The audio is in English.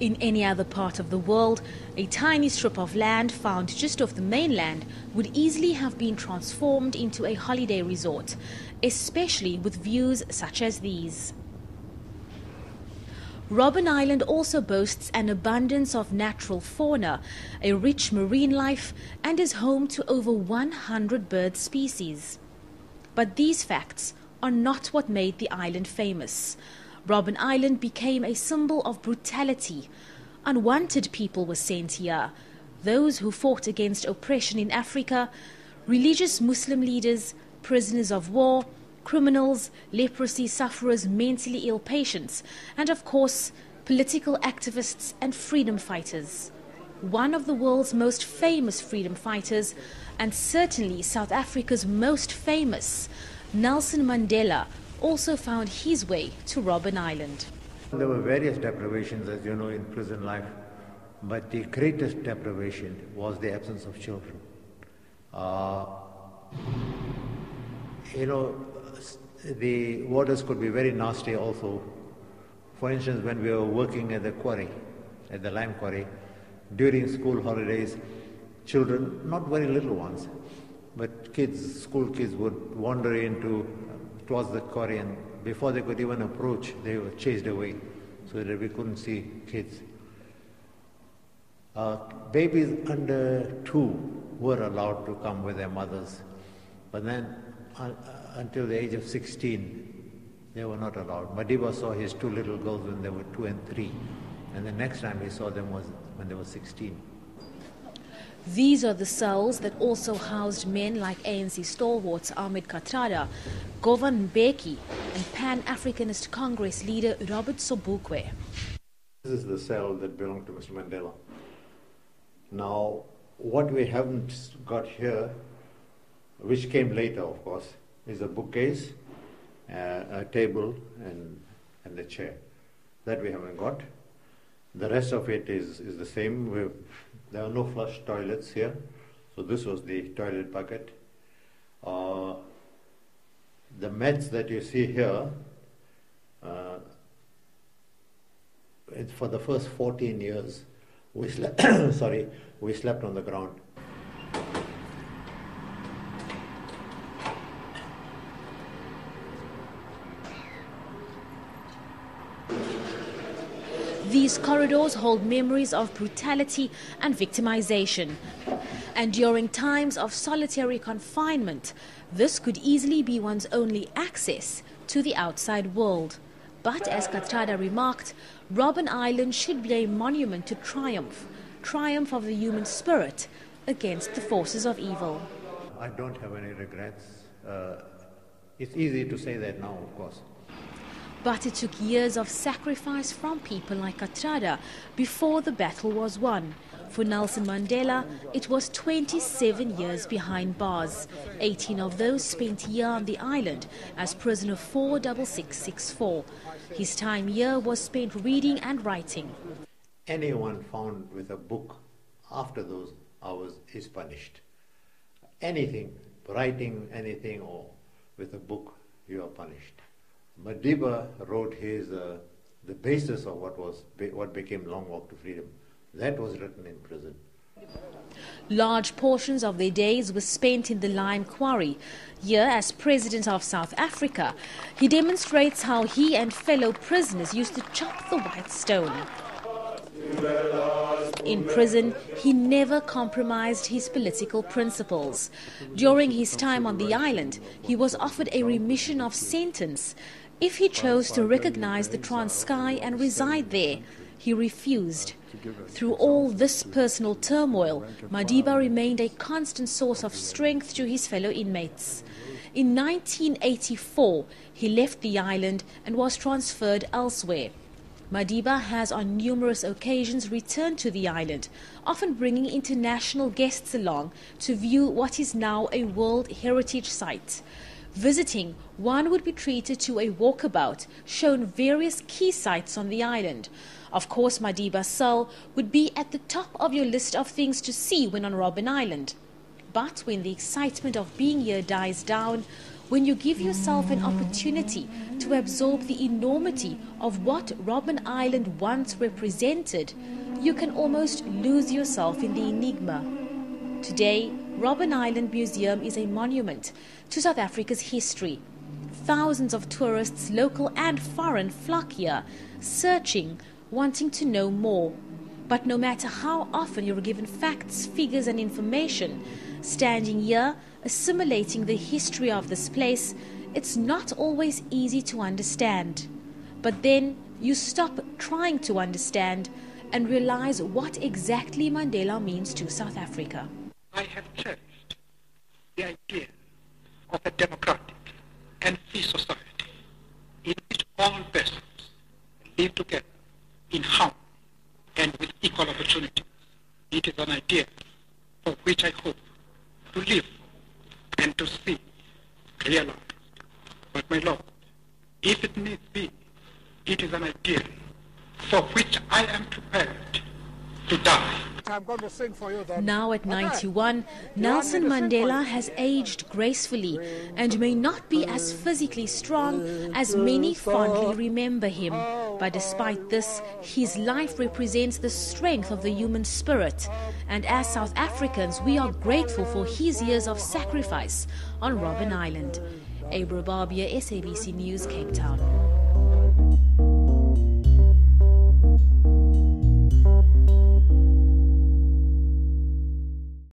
In any other part of the world, a tiny strip of land found just off the mainland would easily have been transformed into a holiday resort, especially with views such as these. Robben Island also boasts an abundance of natural fauna, a rich marine life, and is home to over 100 bird species. But these facts are not what made the island famous. Robben Island became a symbol of brutality. Unwanted people were sent here, those who fought against oppression in Africa, religious Muslim leaders, prisoners of war, criminals, leprosy sufferers, mentally ill patients, and of course, political activists and freedom fighters. One of the world's most famous freedom fighters, and certainly South Africa's most famous, Nelson Mandela, also found his way to Robben Island. There were various deprivations, as you know, in prison life, but the greatest deprivation was the absence of children. The warders could be very nasty also. For instance, when we were working at the quarry, at the lime quarry, during school holidays, children, not very little ones, but kids, school kids would wander towards the quarry, and before they could even approach, they were chased away so that we couldn't see kids. Babies under 2 were allowed to come with their mothers, but then until the age of 16, they were not allowed. Madiba saw his 2 little girls when they were 2 and 3, and the next time he saw them was when they were 16. These are the cells that also housed men like ANC stalwarts Ahmed Kathrada, Govan Mbeki, and Pan-Africanist Congress leader Robert Sobukwe. This is the cell that belonged to Mr. Mandela. Now, what we haven't got here, which came later, of course, is a bookcase, a table, and a chair. That we haven't got. The rest of it is the same. There are no flush toilets here, so this was the toilet bucket. The mats that you see here, for the first 14 years, we slept, we slept on the ground. These corridors hold memories of brutality and victimization. And during times of solitary confinement, this could easily be one's only access to the outside world. But as Kathrada remarked, Robben Island should be a monument to triumph of the human spirit against the forces of evil. I don't have any regrets. It's easy to say that now, of course. But it took years of sacrifice from people like Kathrada before the battle was won. For Nelson Mandela, it was 27 years behind bars, 18 of those spent here on the island as prisoner 46664. His time here was spent reading and writing. Anyone found with a book after those hours is punished. Anything, writing anything or with a book, you are punished. Madiba wrote the basis of what became Long Walk to Freedom. That was written in prison. Large portions of their days were spent in the lime quarry. Here, as President of South Africa, he demonstrates how he and fellow prisoners used to chop the white stone. In prison, he never compromised his political principles. During his time on the island, he was offered a remission of sentence if he chose to recognize the Transkei and reside there. He refused. Through all this personal turmoil, Madiba remained a constant source of strength to his fellow inmates. In 1984, he left the island and was transferred elsewhere. Madiba has on numerous occasions returned to the island, often bringing international guests along to view what is now a World Heritage Site. Visiting, one would be treated to a walkabout, shown various key sites on the island. Of course, Madiba's cell would be at the top of your list of things to see when on Robben Island. But when the excitement of being here dies down, When you give yourself an opportunity to absorb the enormity of what Robben Island once represented, you can almost lose yourself in the enigma. Today, Robben Island Museum is a monument to South Africa's history. Thousands of tourists, local and foreign, flock here, searching, wanting to know more. But no matter how often you're given facts, figures and information, standing here, assimilating the history of this place, it's not always easy to understand. But then you stop trying to understand and realize what exactly Mandela means to South Africa. I have cherished the idea of a democratic and free society in which all persons live together in harmony and with equal opportunity. It is an idea for which I hope to live and to see realized. But my Lord, if it needs be, it is an idea for which I am prepared to die. I'm going to sing for you then. Now at 91, Nelson Mandela has aged gracefully and may not be as physically strong as many fondly remember him. But despite this, his life represents the strength of the human spirit. And as South Africans, we are grateful for his years of sacrifice on Robben Island. Abra Barbia, SABC News, Cape Town.